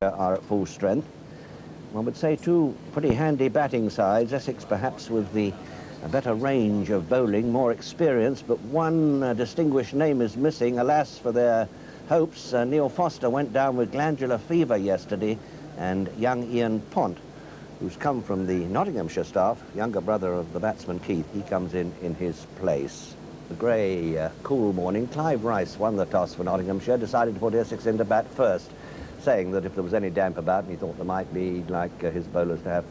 are at full strength. One would say two pretty handy batting sides, Essex perhaps with a better range of bowling, more experience, but one distinguished name is missing, alas for their hopes. Neil Foster went down with glandular fever yesterday, and young Ian Pont, who's come from the Nottinghamshire staff, younger brother of the batsman Keith, he comes in his place. The grey, cool morning, Clive Rice won the toss for Nottinghamshire, decided to put Essex into bat first, saying that if there was any damp about, and he thought there might be, like his bowlers to have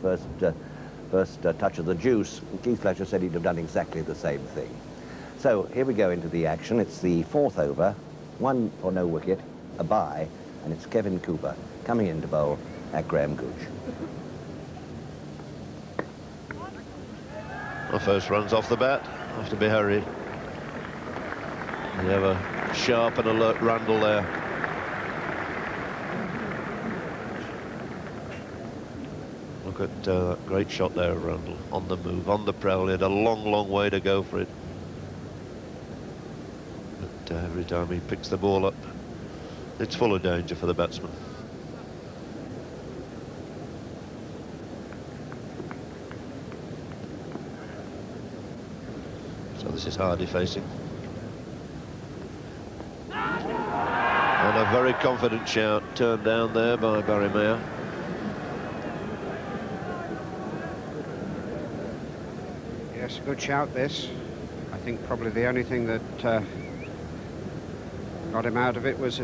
first touch of the juice, Keith Fletcher said he'd have done exactly the same thing. So here we go into the action. It's the fourth over, one for no wicket, a bye, and it's Kevin Cooper coming in to bowl at Graham Gooch. The first run's off the bat, have to be hurried. You have a sharp and alert Randall there. Look at that great shot there, Randall, on the move, on the prowl. He had a long, long way to go for it. But every time he picks the ball up, it's full of danger for the batsman. So this is Hardie facing. And a very confident shout turned down there by Barry Mayer. Yes, a good shout this. I think probably the only thing that got him out of it was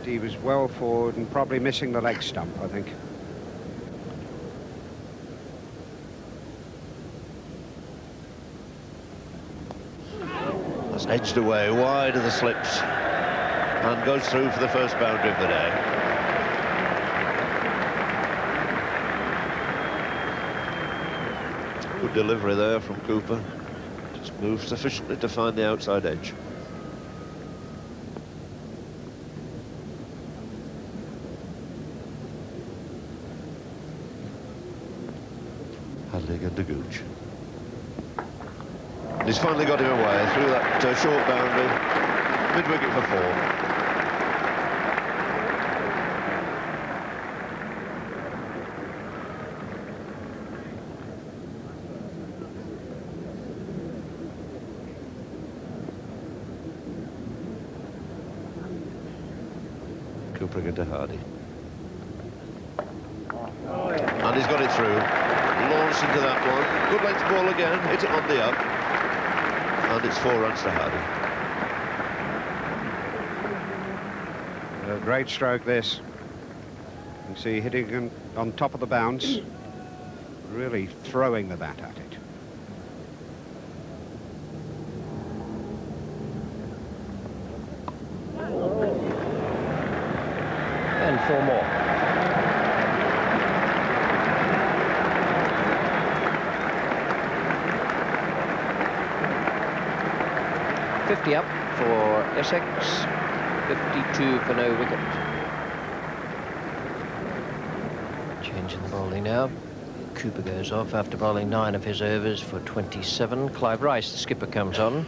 he was well forward and probably missing the leg stump, I think. That's edged away wide of the slips and goes through for the first boundary of the day. Good delivery there from Cooper. Just moved sufficiently to find the outside edge. Hadley again to Gooch. He's finally got him away through that short boundary. Mid-wicket for 4. Cooper again to Hardie. And he's got it through. Launched into that one. Good length ball again. Hit it on the up. And it's 4 runs to Hardie. A great stroke this. You can see hitting on top of the bounce, really throwing the bat at it. And 4 more. Up for Essex, 52 for no wicket. Changing the bowling now. Cooper goes off after bowling 9 of his overs for 27. Clive Rice, the skipper, comes on.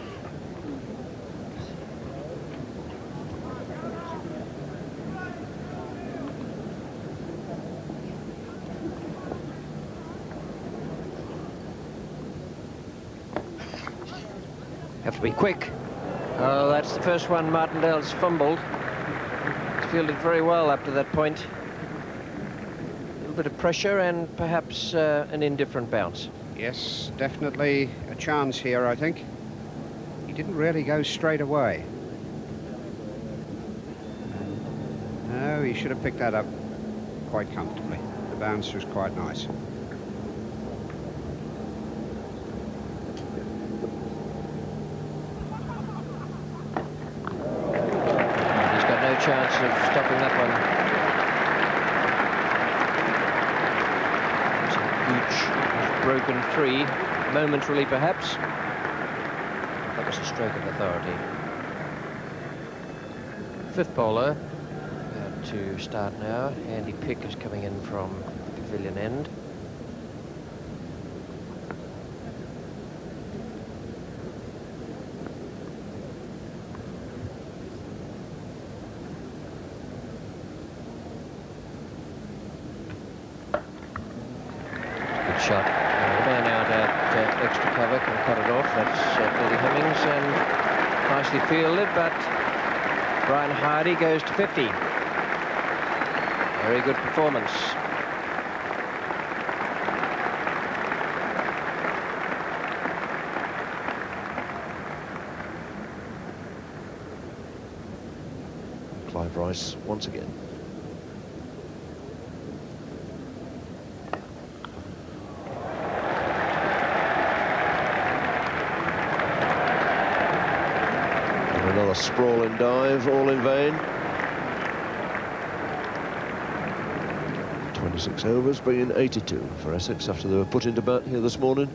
Have to be quick. Oh, that's the first one Martindale's fumbled. He's fielded very well up to that point. A little bit of pressure and perhaps an indifferent bounce. Yes, definitely a chance here, I think. He didn't really go straight away. No, he should have picked that up quite comfortably. The bounce was quite nice. Chance of stopping that one. So Gooch has broken free, momentarily perhaps. That was a stroke of authority. 5th bowler to start now. Andy Pick is coming in from the pavilion end. extra cover can cut it off. That's Billy Hemmings, and nicely fielded, but Brian Hardie goes to 50. Very good performance. Clive Rice once again. And another sprawling dive, all in vain. 26 overs, bringing 82 for Essex after they were put into bat here this morning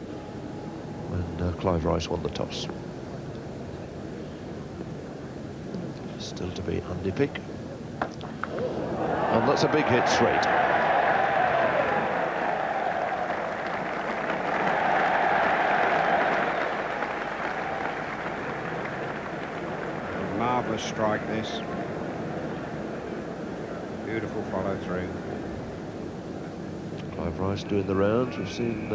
when Clive Rice won the toss. Still to be Andy Pick. And that's a big hit straight. Marvellous strike, this. Beautiful follow through. Clive Rice doing the rounds. We've seen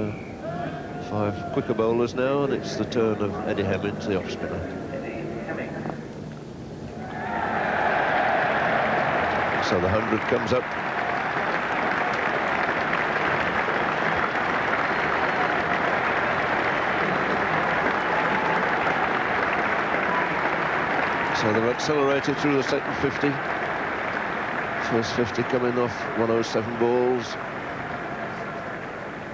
5 quicker bowlers now, and it's the turn of Eddie Hemmings, the off spinner. So the 100 comes up. So they've accelerated through the second 50. First 50 coming off 107 balls.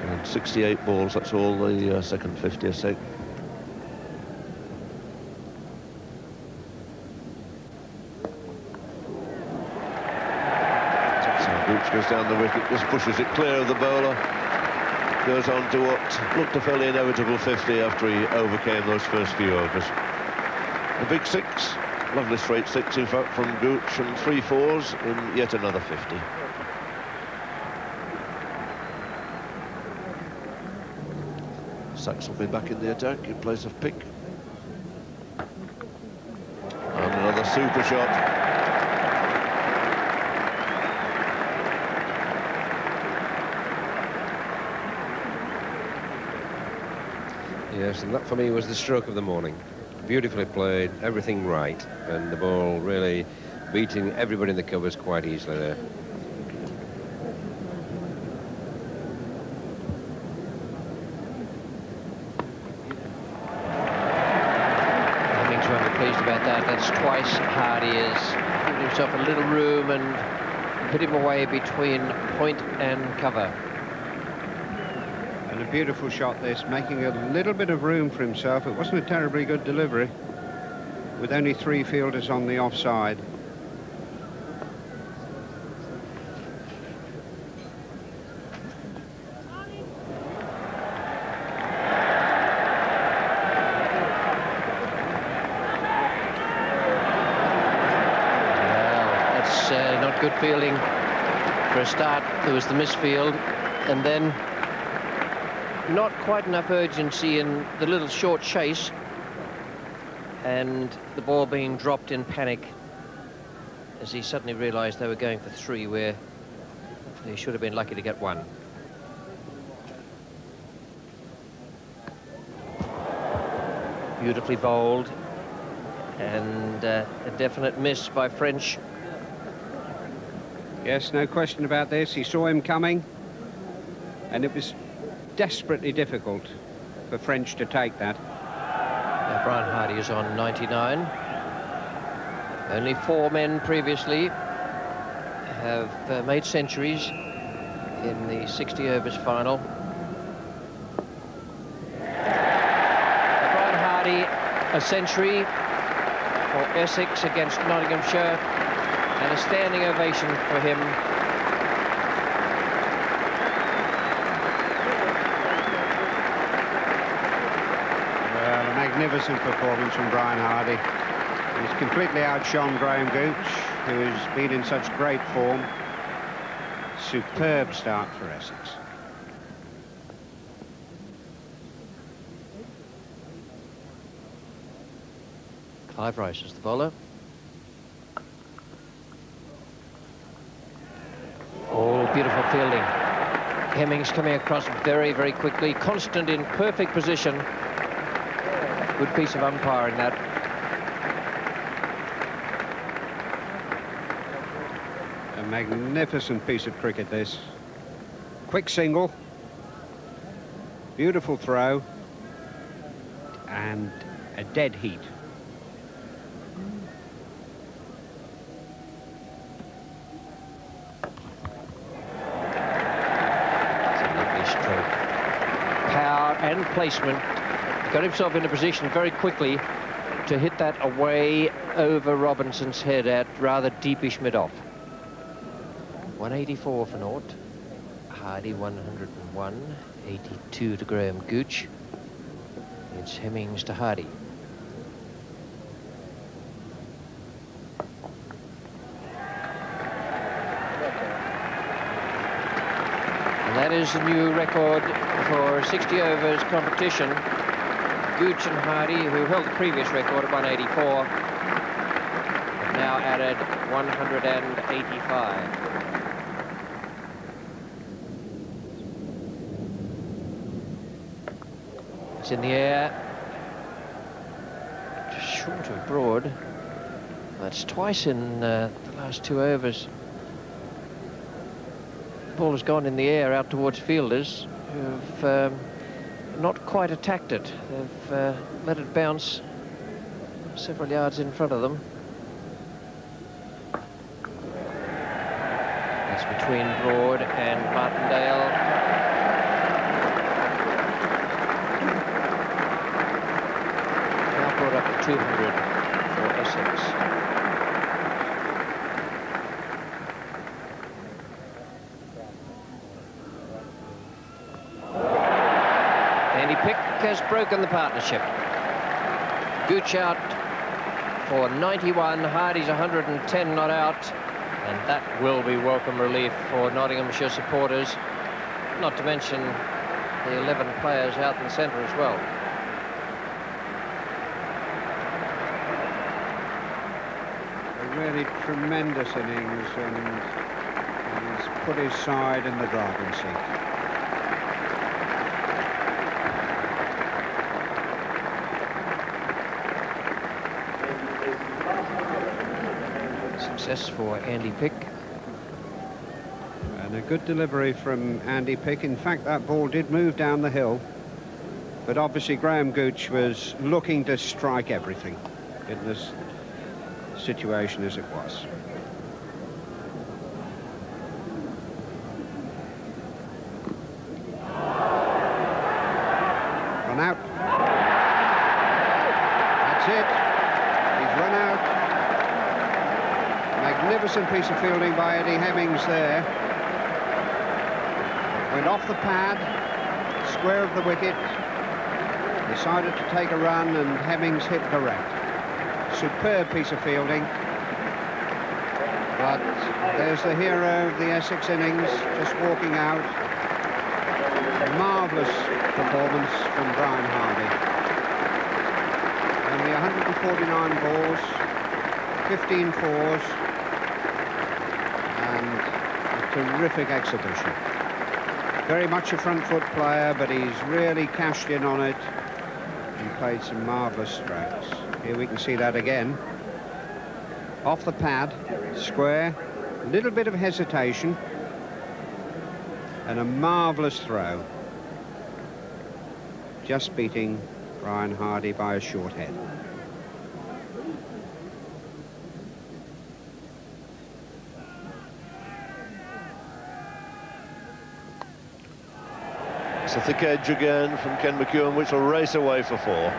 And 68 balls, that's all the second 50 has taken. Gooch goes down the wicket, just pushes it clear of the bowler. Goes on to what looked a fairly inevitable 50 after he overcame those first few overs. A big 6, lovely straight 6 in fact from Gooch, and 3 4s in yet another 50. Sachs will be back in the attack in place of Pick. And another super shot. Yes, and that for me was the stroke of the morning. Beautifully played, everything right, and the ball really beating everybody in the covers quite easily there. Hemmings won't be pleased about that. That's twice Hardie has given himself a little room and put him away between point and cover. And a beautiful shot this, making a little bit of room for himself. It wasn't a terribly good delivery, with only 3 fielders on the offside. Well, that's not good fielding for a start. There was the misfield, and then not quite enough urgency in the little short chase, and the ball being dropped in panic as he suddenly realised they were going for 3 where they should have been lucky to get 1. Beautifully bowled, and a definite miss by French. Yes, no question about this. He saw him coming, and it was desperately difficult for French to take that. Now Brian Hardie is on 99. Only 4 men previously have made centuries in the 60 overs final. Brian Hardie, a century for Essex against Nottinghamshire, and a standing ovation for him. Magnificent performance from Brian Hardie. He's completely outshone Graham Gooch, who's been in such great form. Superb start for Essex. Clive Rice is the bowler. All beautiful fielding. Hemmings coming across very, very quickly, constant in perfect position. Good piece of umpiring that. A magnificent piece of cricket, this. Quick single. Beautiful throw. And a dead heat. And placement, got himself in a position very quickly to hit that away over Robinson's head at rather deepish mid-off. 184 for naught. Hardie 101, 82 to Graham Gooch. It's Hemmings to Hardie. And that is the new record for 60 overs competition. Gooch and Hardie, who held the previous record of 184, have now added 185. It's in the air. Just short of Broad. That's twice in the last 2 overs. The ball has gone in the air out towards fielders who've not quite attacked it. They've let it bounce several yards in front of them. That's between Broad and Martindale. Now brought up to 200 for Essex. Pick has broken the partnership. Gooch out for 91, Hardie's 110 not out, and that will be welcome relief for Nottinghamshire supporters, not to mention the 11 players out in the centre as well. A really tremendous innings, and he's put his side in the driving seat. Success for Andy Pick. And a good delivery from Andy Pick. In fact, that ball did move down the hill, but obviously Graham Gooch was looking to strike everything in this situation as it was. Run out. That's it. He's run out. Magnificent piece of fielding by Eddie Hemmings there. Went off the pad, square of the wicket. Decided to take a run, and Hemmings hit correct. Superb piece of fielding. But there's the hero of the Essex innings, just walking out. Marvellous performance from Brian Hardie. Only 149 balls, 15 fours, and a terrific exhibition. Very much a front foot player, but he's really cashed in on it and played some marvellous strokes. Here we can see that again. Off the pad, square, a little bit of hesitation, and a marvellous throw. Just beating Brian Hardie by a short head. It's a thick edge again from Ken McEwen, which will race away for 4.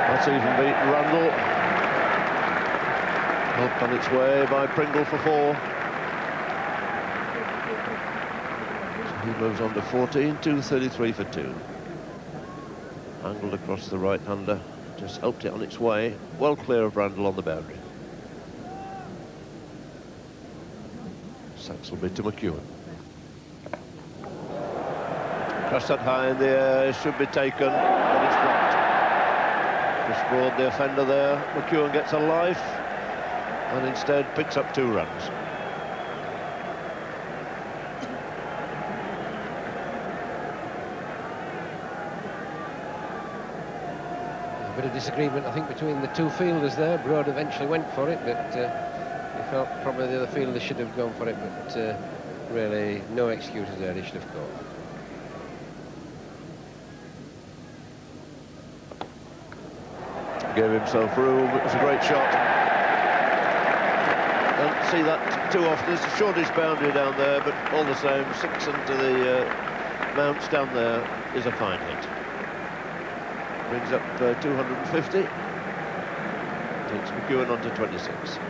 That's even beaten Randall. Helped on its way by Pringle for 4. He moves on to 14, 233 for 2. Angled across the right-hander, just helped it on its way, well clear of Randall on the boundary. Saxelby to McEwen. Cross that high in the air, should be taken, but it's blocked. Chris Broad, the offender there. McEwen gets a life, and instead picks up 2 runs. A bit of disagreement, I think, between the 2 fielders there. Broad eventually went for it, but he felt probably the other fielder should have gone for it, but really no excuses there, he should have caught. Gave himself room, it was a great shot. Don't see that too often. It's the shortest boundary down there, but all the same, 6 into the mounts down there is a fine hit. Brings up 250. Takes McEwen on to 26.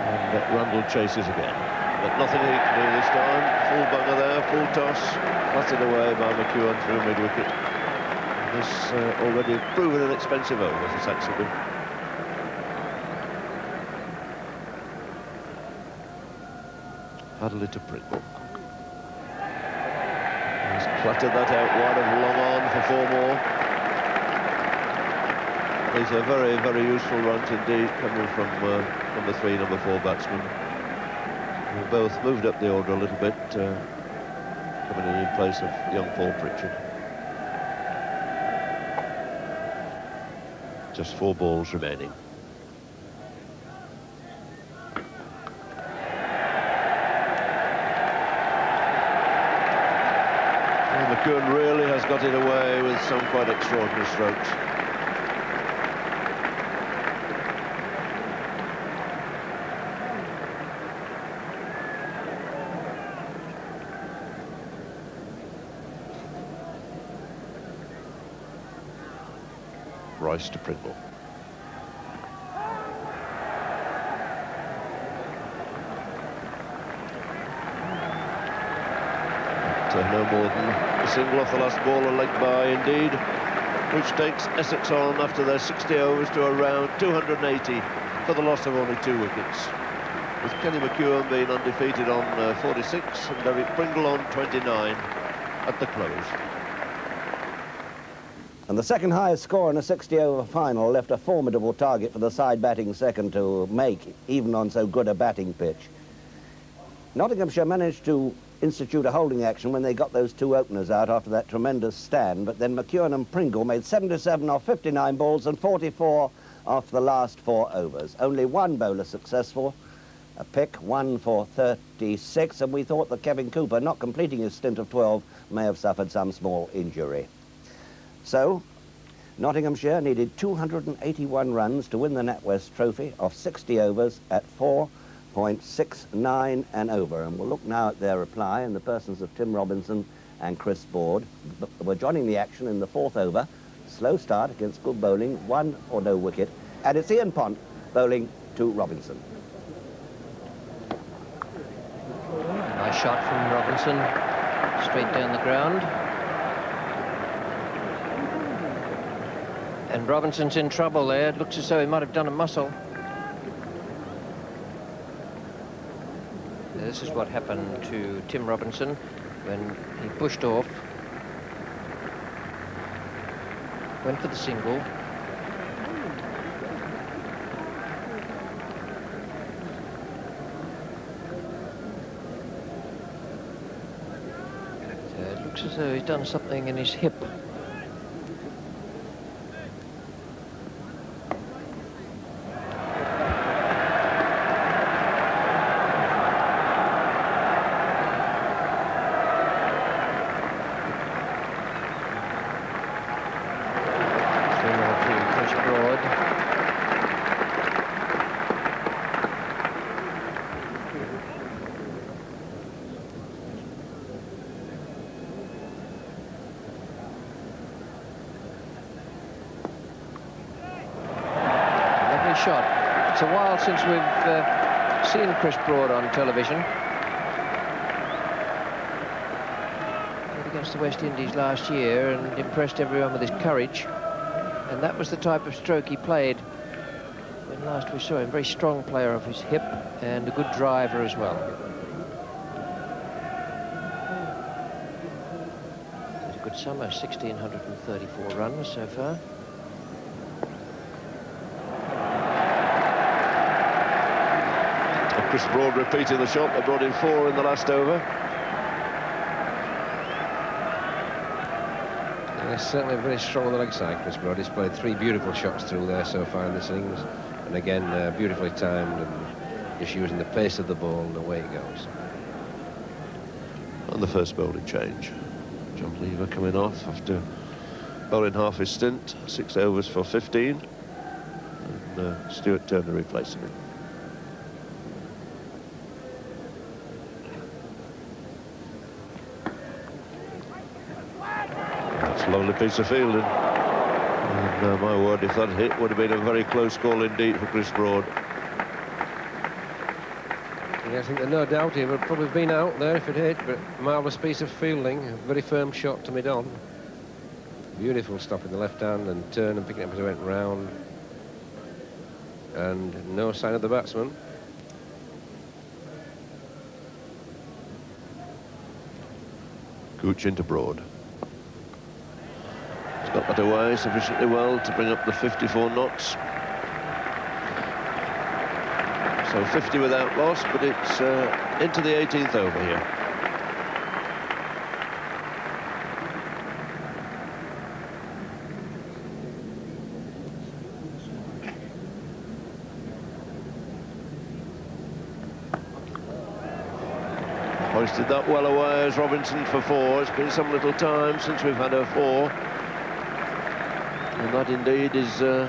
And Randall chases again. But nothing he can do this time. Full bunger there, full toss. Batted away by McEwen through mid-wicket. This already proven an expensive over for Saxelby. Hadley to Pringle. He's clattered that out wide of long on for 4 more. These are very, very useful runs indeed, coming from number 3, number 4 batsmen. Who both moved up the order a little bit, coming in place of young Paul Pritchard. Just 4 balls remaining. And McEwen really has got it away with some quite extraordinary strokes. Rice to Pringle. No more than a single off the last ball, a leg by indeed, which takes Essex on after their 60 overs to around 280 for the loss of only 2 wickets. With Kenny McEwen being undefeated on 46 and Derek Pringle on 29 at the close. And the second highest score in a 60-over final left a formidable target for the side batting second to make, even on so good a batting pitch. Nottinghamshire managed to institute a holding action when they got those 2 openers out after that tremendous stand, but then McEwen and Pringle made 77 off 59 balls and 44 off the last 4 overs. Only 1 bowler successful, a pick, 1 for 36, and we thought that Kevin Cooper, not completing his stint of 12, may have suffered some small injury. So, Nottinghamshire needed 281 runs to win the NatWest trophy off 60 overs at 4.69 and over. And we'll look now at their reply in the persons of Tim Robinson and Chris Broad. We're joining the action in the 4th over. Slow start against good bowling, 1 for no wicket. And it's Ian Pont bowling to Robinson. Nice shot from Robinson, straight down the ground. And Robinson's in trouble there. It looks as though he might have done a muscle. This is what happened to Tim Robinson when he pushed off, went for the single. So it looks as though he's done something in his hip. Shot. It's a while since we've seen Chris Broad on television. Played against the West Indies last year and impressed everyone with his courage. And that was the type of stroke he played last we saw him. Very strong player of his hip and a good driver as well. Had a good summer, 1,634 runs so far. Chris Broad repeating the shot. They brought in 4 in the last over. Yeah, certainly very strong on the leg side, Chris Broad. He's played 3 beautiful shots through there so far in this innings. And again, beautifully timed and just using the pace of the ball and away it goes. And the first bowling change. John Lever coming off after bowling half his stint. 6 overs for 15. And Stuart Turner replacing him. Lovely piece of fielding. And my word, if that hit would have been a very close call indeed for Chris Broad. Yeah, I think there's no doubt he would have probably been out there if it hit, but marvellous piece of fielding, a very firm shot to mid-on. Beautiful stop in the left hand and turn and picking it up as it went round. And no sign of the batsman. Gooch into Broad. Got that away sufficiently well to bring up the 54 knots. So 50 without loss, but it's into the 18th over here. Hoisted that well away as Robinson for 4. It's been some little time since we've had a 4. And that indeed is the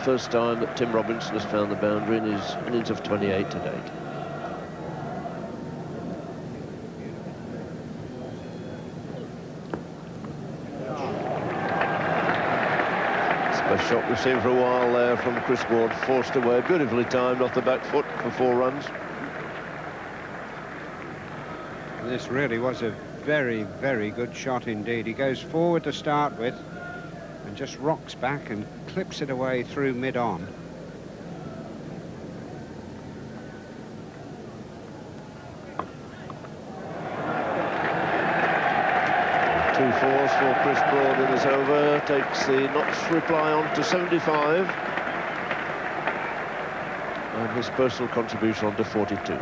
first time that Tim Robinson has found the boundary in his innings of 28 to date. It's the best shot we've seen for a while there from Chris Broad, forced away, beautifully timed off the back foot for 4 runs. This really was a very, very good shot indeed. He goes forward to start with, and just rocks back and clips it away through mid-on. Two 4s for Chris Broad in this over, takes the Notts reply on to 75. And his personal contribution on to 42.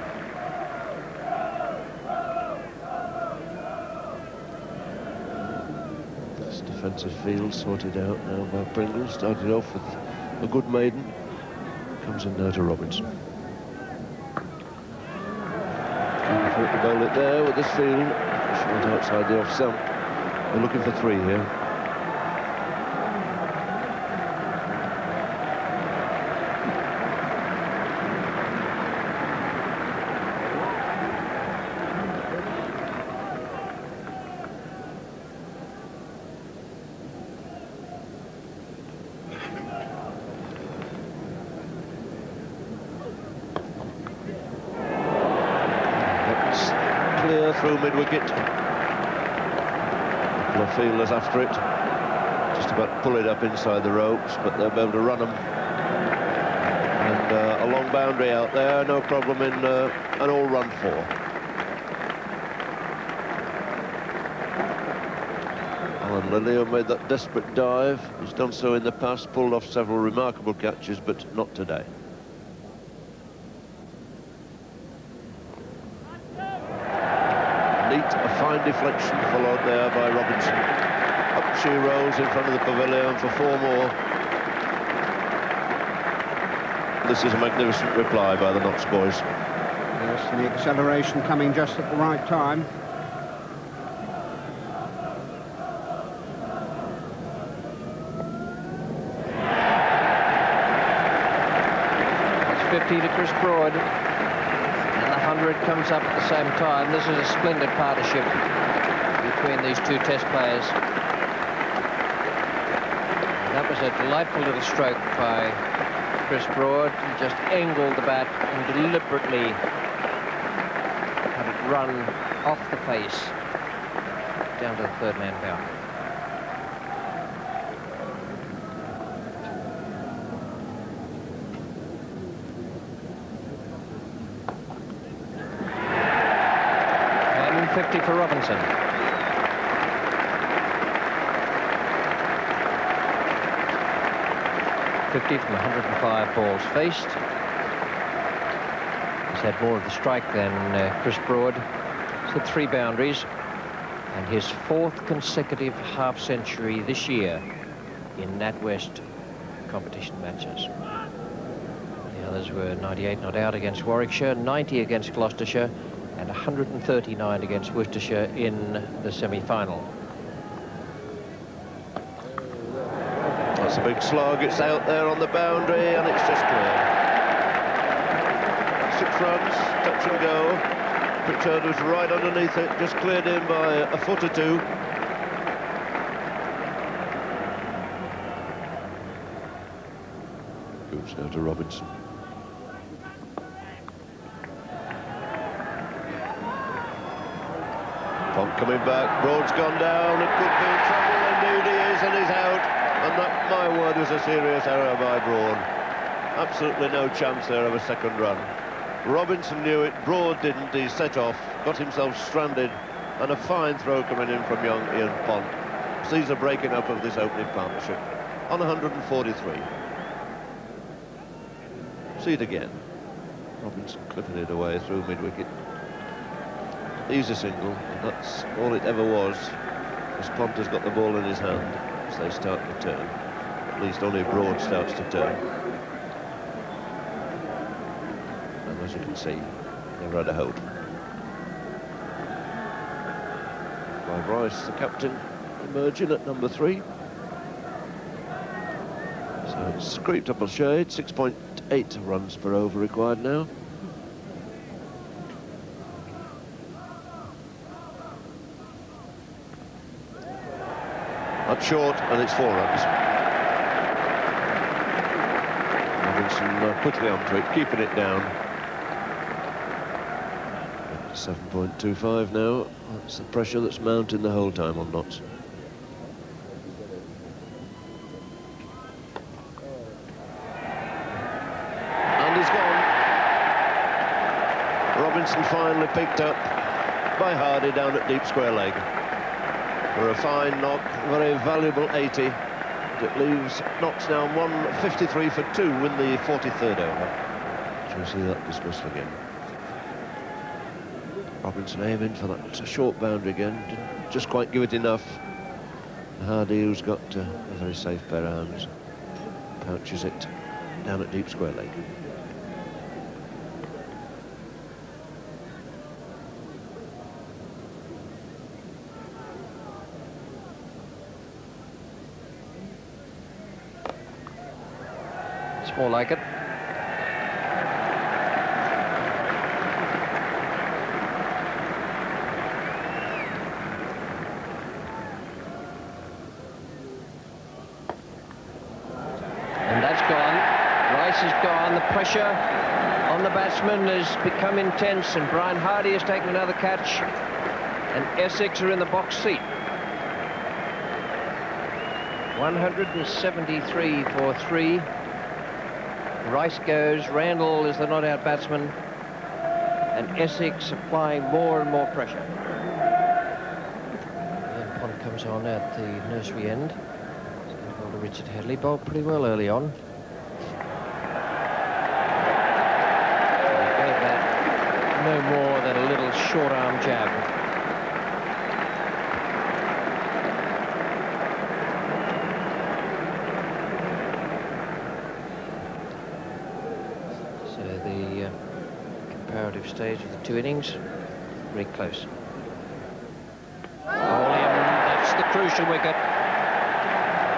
Defensive field sorted out now by Pringle. Started off with a good maiden. Comes in now to Robinson. Trying to bowl it there with this field. Short outside the off stump. We're looking for 3 here. Through mid-wicket. A couple of fielders after it. Just about to pull it up inside the ropes, but they'll be able to run them. And a long boundary out there, no problem in an all-run 4. Alan Lillio made that desperate dive. He's done so in the past, pulled off several remarkable catches, but not today. A fine deflection followed there by Robinson. Up she rolls in front of the pavilion for 4 more. This is a magnificent reply by the Notts boys. Yes, and the acceleration coming just at the right time. That's 50 to Chris Broad. 100 comes up at the same time. This is a splendid partnership between these 2 test players. And that was a delightful little stroke by Chris Broad. He just angled the bat and deliberately had it run off the face down to the 3rd man boundary. 150 for Robinson. .50 from 105 balls faced. He's had more of the strike than Chris Broad. He's had 3 boundaries and his 4th consecutive half-century this year in NatWest competition matches. The others were 98 not out against Warwickshire, 90 against Gloucestershire, and 139 against Worcestershire in the semi-final. That's a big slog. It's out there on the boundary, and it's just clear. 6 runs, touch and go. Pritchard was right underneath it, just cleared in by a foot or 2. Goes now to Robinson. Pont coming back, Broad's gone down, it could be in trouble, indeed he is, and he's out. And that, my word, was a serious error by Broad. Absolutely no chance there of a second run. Robinson knew it, Broad didn't. He set off, got himself stranded, and a fine throw coming in from young Ian Pont. Sees a breaking up of this opening partnership on 143. See it again. Robinson clipping it away through mid-wicket. Easy single, and that's all it ever was, as Pont has got the ball in his hand as they start to turn. At least only Broad starts to turn. And as you can see, they've had a hold. Clive Rice, the captain, emerging at number 3. So it's creeped up a shade, 6.8 runs per over required now. That's short, and it's 4 runs. Robinson quickly onto it, keeping it down. 7.25 now. That's the pressure that's mounting the whole time on Notts. And he's gone. Robinson finally picked up by Hardie down at deep square leg. For a fine knock, very valuable 80. It leaves Notts now 153 for 2 in the 43rd over. So we see that dismissal again. Robinson aiming for that short boundary again. Didn't just quite give it enough. Hardie, who's got a very safe pair of hands, pouches it down at deep square leg. It's more like it. And that's gone. Rice is gone. The pressure on the batsman has become intense, and Brian Hardie has taken another catch, and Essex are in the box seat. 173 for 3. Rice goes, Randall is the not-out batsman, and Essex applying more and more pressure. Ian Pont comes on at the nursery end. Well, Richard Hadley bowled pretty well early on. He gave that no more than a little short-arm jab. Stage of the 2 innings, very close. That's the crucial wicket.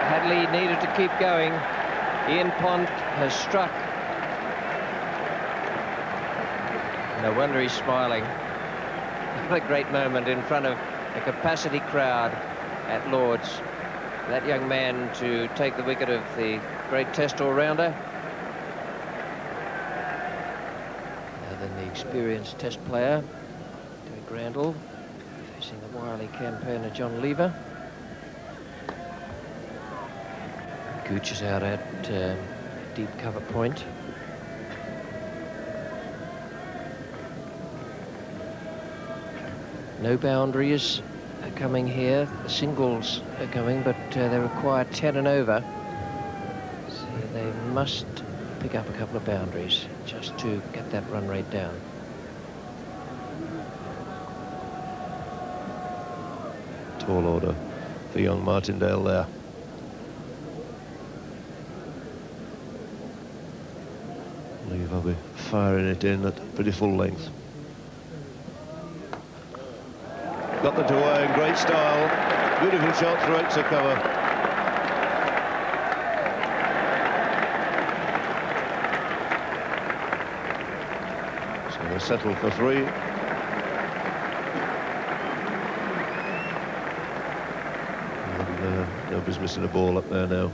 Hadley needed to keep going. Ian Pont has struck. No wonder he's smiling. What a great moment in front of a capacity crowd at Lord's. That young man to take the wicket of the great Test all-rounder. Experienced Test player, Derek Randall, facing the wily campaigner John Lever. Gooch is out at deep cover point. No boundaries are coming here. The singles are coming, but they require 10 and over. So they must pick up a couple of boundaries just to get that run rate down. Tall order for young Martindale there. I'll be firing it in at pretty full length. Got them away in great style. Beautiful shot through extra cover. So they settle for 3. And nobody's missing a ball up there now.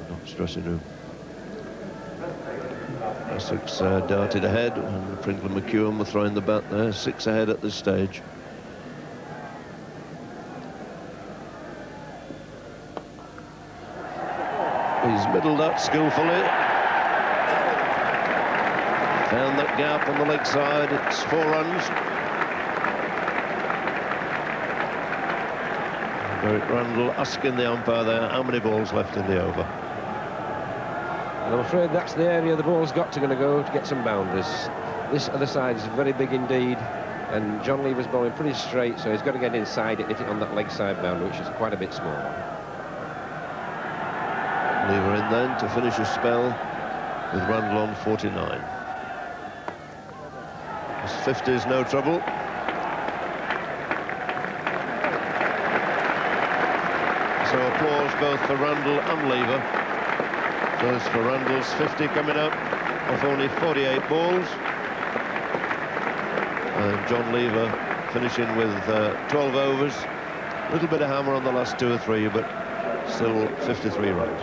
Not stressing room. Essex darted ahead, and Pringle and McEwen were throwing the bat there. 6 ahead at this stage. He's middled that skillfully. Found that gap on the leg side. It's 4 runs. Derek Randall asking the umpire there how many balls left in the over. And I'm afraid that's the area the ball's got to go to get some boundaries. This other side is very big indeed, and John Lever's bowling pretty straight, so he's got to get inside it, hit it on that leg side boundary, which is quite a bit smaller. Lever in then to finish his spell with Randall on 49. His 50 is no trouble. So applause both for Randall and Lever. There's for Randall's 50 coming up off only 48 balls. And John Lever finishing with 12 overs. A little bit of hammer on the last 2 or 3, but still 53 runs.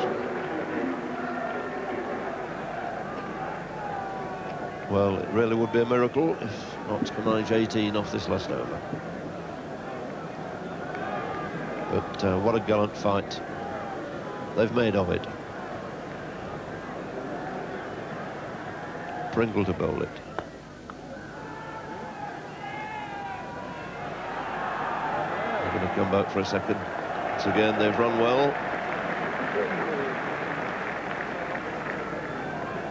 Well, it really would be a miracle if not to manage 18 off this last over. But what a gallant fight they've made of it. Pringle to bowl it. They're going to come back for a second. Once again, they've run well.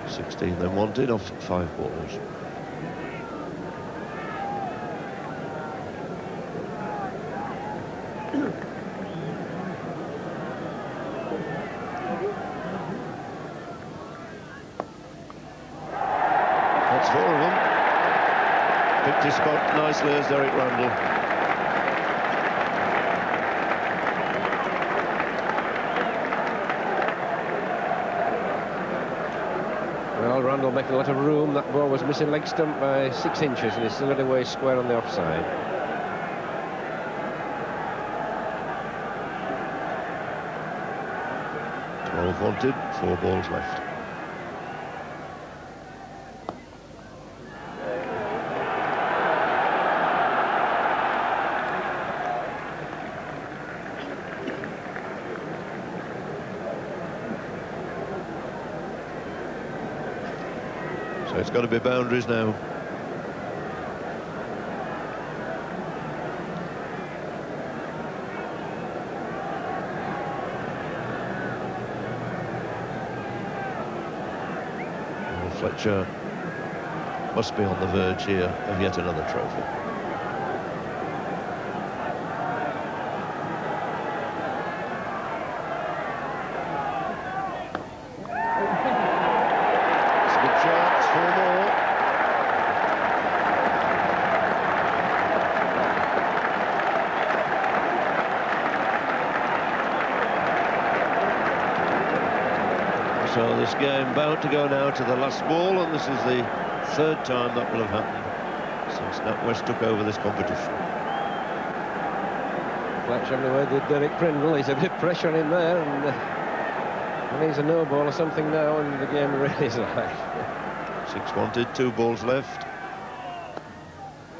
16 they wanted off 5 balls. That's 4 of them. Picked his spot nicely as Derek Randall. Well, Randall making a lot of room. That ball was missing leg stump by 6 inches, and he's still got away square on the offside. Wanted, 4 balls left. So it's got to be boundaries now. Fletcher must be on the verge here of yet another trophy. It's a good shot, it's 4 more. So this game bound to go now to the last ball, and this is the 3rd time that will have happened since NatWest took over this competition. Fletcher having away with Derek Pringle. He's a bit of pressure on him there, and he's a no ball or something now, and the game really is alive. 6 wanted, 2 balls left.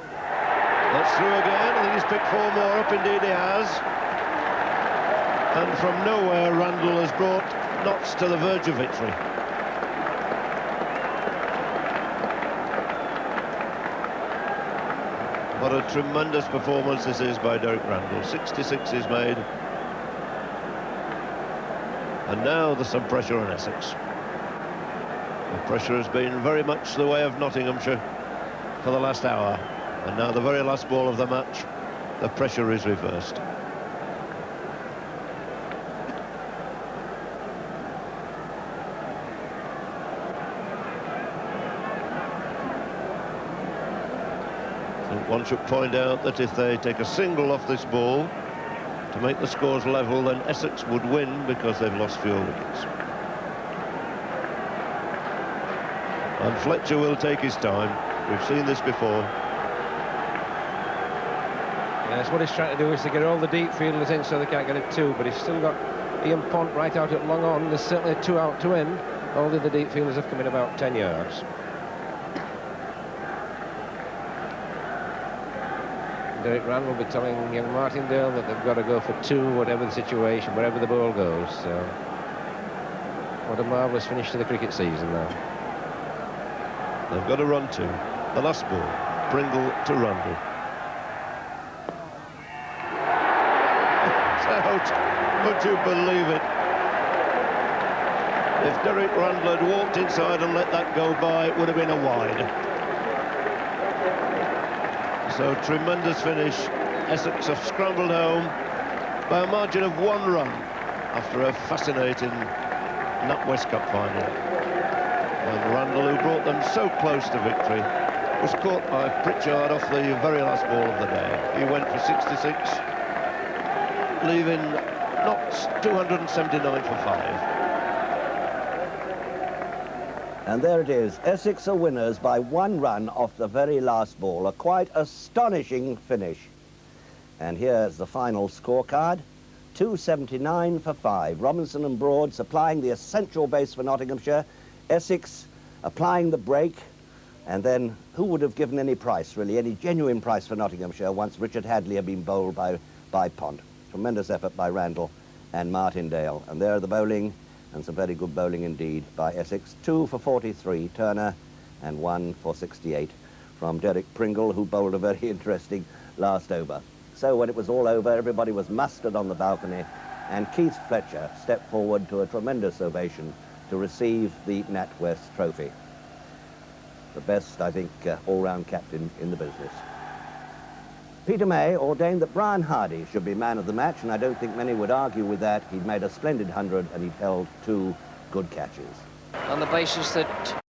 That's through again. I think he's picked 4 more up, indeed he has. And from nowhere, Randall has brought Notts to the verge of victory. What a tremendous performance this is by Derek Randall. 66 is made. And now there's some pressure on Essex. The pressure has been very much the way of Nottinghamshire for the last hour. And now the very last ball of the match, the pressure is reversed. One should point out that if they take a single off this ball to make the scores level, then Essex would win because they've lost fewer wickets. And Fletcher will take his time. We've seen this before. Yes, what he's trying to do is to get all the deep fielders in so they can't get it two, but he's still got Ian Pont right out at long on. There's certainly two out to end. All the other deep fielders have come in about 10 yards. Derek Randall will be telling young Martindale that they've got to go for two, whatever the situation, wherever the ball goes. So, what a marvellous finish to the cricket season now. They've got to run two. The last ball, Pringle to Randall. It's out. Would you believe it? If Derek Randall had walked inside and let that go by, it would have been a wide. So tremendous finish. Essex have scrambled home by a margin of 1 run after a fascinating NatWest Cup final. And Randall, who brought them so close to victory, was caught by Pritchard off the very last ball of the day. He went for 66, leaving Notts 279 for 5. And there it is. Essex are winners by 1 run off the very last ball. A quite astonishing finish. And here's the final scorecard. 279 for 5. Robinson and Broad supplying the essential base for Nottinghamshire. Essex applying the break. And then who would have given any price, really, any genuine price for Nottinghamshire once Richard Hadley had been bowled by Pont. Tremendous effort by Randall and Martindale. And there the bowling. And some very good bowling indeed by Essex. 2 for 43, Turner, and 1 for 68 from Derek Pringle, who bowled a very interesting last over. So when it was all over, everybody was mustered on the balcony, and Keith Fletcher stepped forward to a tremendous ovation to receive the NatWest trophy. The best, I think, all-round captain in the business. Peter May ordained that Brian Hardie should be man of the match, and I don't think many would argue with that. He'd made a splendid 100 and he'd held 2 good catches. On the basis that